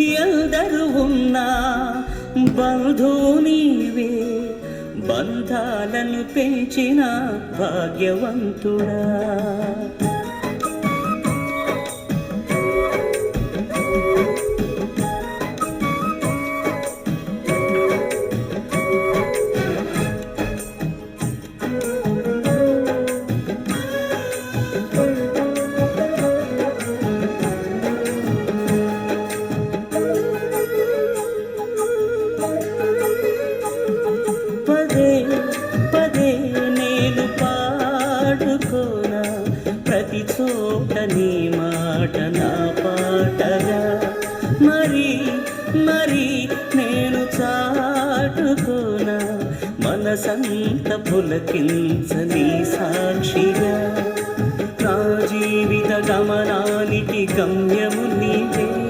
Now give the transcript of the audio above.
ఎందరు ఉన్నా బంధువు నీవే, బంధాలను పెంచిన భాగ్యవంతుడా. పదే పదే నేను పాడుకోనా, ప్రతి చోట నీ మాట నా పాటగా. మరి మరి నేను చాటుకోనా, మనసంత పులకించని సాక్షిగా. నా జీవిత గమనానికి గమ్యము నీవే,